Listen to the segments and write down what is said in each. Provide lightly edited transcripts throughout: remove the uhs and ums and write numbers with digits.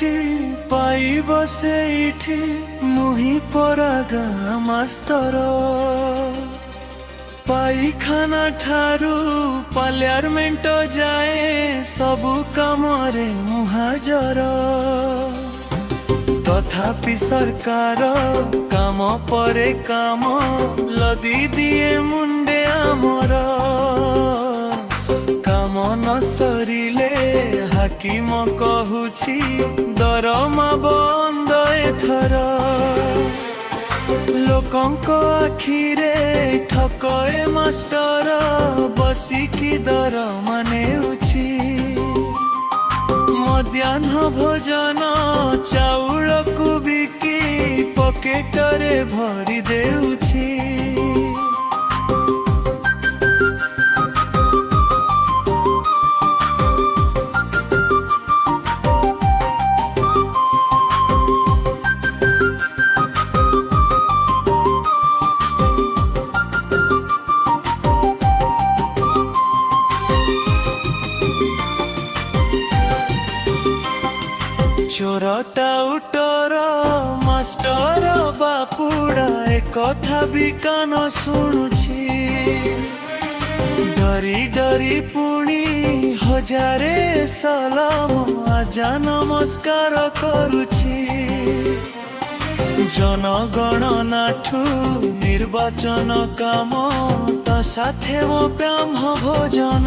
ଛୁଟି ପାଇବ ସେଇଠି ମୁହିଁ ପରାଗା ମାଷ୍ଟର। ପାଇଖାନା ଠାରୁ ପାର୍ଲିଆମେଣ୍ଟ ଯାଏ ସବୁ କାମରେ ମୁଁ ହାଜର। ତଥାପି ସରକାର କାମ ପରେ କାମ ଲଦି ଦିଏ ମୁଣ୍ଡେ ଆମର। କାମ ନ ସରିଲେ ହାକିମ କହୁଛି ଦରମା ବନ୍ଦ ଏଥର। ଲୋକଙ୍କ ଆଖିରେ ଠକଏ ମାଷ୍ଟର ବସିକି ଦରମା ନେଉଛି। ମଧ୍ୟାହ୍ନ ଭୋଜନ ଚାଉଳକୁ ବିକି ପକେଟରେ ଭରି ଦେଉଛି। ଚୋରଟା ଉଟର ମାଷ୍ଟର ବାପୁଡ଼ା ଏକଥା ବି କାନ ଶୁଣୁଛି। ଡରି ଡରି ପୁଣି ହଜାରେ ସଲାମ ଆଜା ନମସ୍କାର କରୁଛି। ଜନଗଣନାଠୁ ନିର୍ବାଚନ କାମ ତା ସାଥେ ମୋ ବ୍ରାହ୍ମ ଭୋଜନ।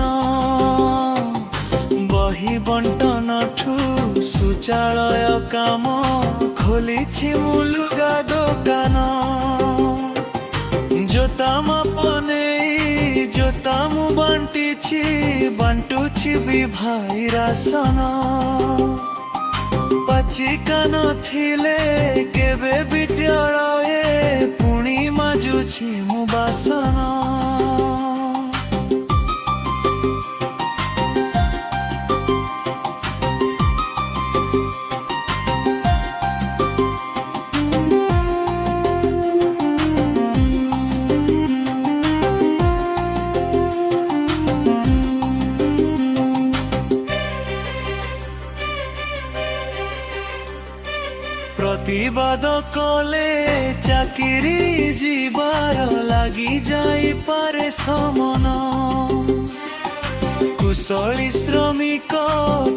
ବହି ବଣ୍ଟନଠୁ ଶୌଚାଳୟ କାମ ଖୋଲିଛି ମୁଁ ଲୁଗା ଦୋକାନ। ଜୋତା ମାପ ନେଇ ଜୋତା ମୁଁ ବାଣ୍ଟିଛି ବାଣ୍ଟୁଛି ବି ଭାଇ ରାସନ। ପାଚିକା ନଥିଲେ କେବେ ବିଦ୍ୟାଳୟ ପୁଣି ମାଜୁଛି ମୁଁ ବାସନ। ପ୍ରତିବାଦ କଲେ ଚାକିରି ଯିବାର ଲାଗି ଯାଇପାରେ ସମନ। କୁଶଳୀ ଶ୍ରମିକ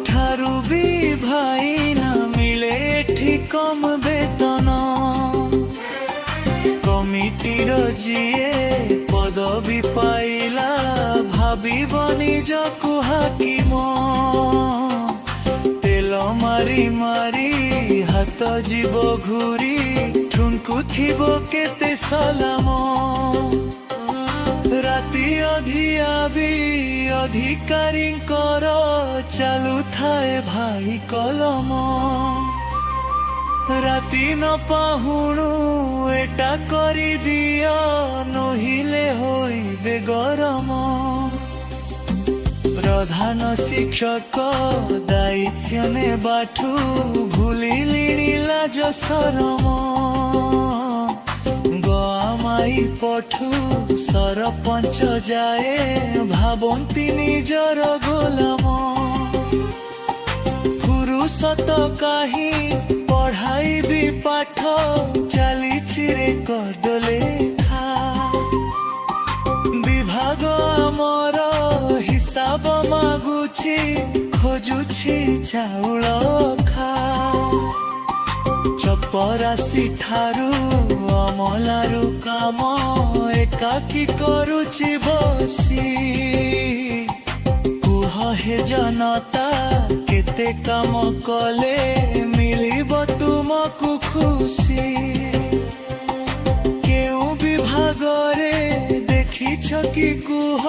ଠାରୁ ବି ଭାଇ ନା ମିଳେ ଏଠି କମ ବେତନ। କମିଟିର ଯିଏ ପଦବୀ ପାଇଲା ଭାବିବ ନିଜକୁ ହାକିମ। ତେଲ ମାରି ମାରି ହାତ ଯିବ ଘୁରି ଠୁଙ୍କୁଥିବ କେତେ ସଲାମ। ରାତି ଅଧିଆ ବି ଅଧିକାରୀଙ୍କର ଚାଲୁଥାଏ ଭାଇ କଲମ। ରାତି ନ ପାହୁଣୁ ଏଟା କରିଦିଅ ନହିଲେ ହୋଇବେ ଗରମ। ପ୍ରଧାନ ଶିକ୍ଷକ ଦାୟିତ୍ୱ ନେବାଠୁ ଭୁଲିଲିଣି ଲାଜ ସରମ। ଗୋଆମାଇ ପଠୁ ସରପଞ୍ଚ ଯାଏ ଭାବନ୍ତି ନିଜର ଗୋଲାମ। ଫୁରୁସତ କାହିଁ ପଢ଼ାଇବି ପାଠ ଚାଲିଛି ରେକର୍ଡ ଲେଖା। ବିଭାଗ ଆମର ହିସାବ ମାଗୁଛି ଖୋଜୁଛି ଚାଉଳ ଖା। ଚପରାଶି ଠାରୁ ଅମଲାରୁ କାମ ଏକାକି କରୁଛି ବସି। କୁହ ହେ ଜନତା କେତେ କାମ କଲେ ମିଳିବ ତୁମକୁ ଖୁସି। କେଉଁ ବିଭାଗରେ ଦେଖିଛ କି କୁହ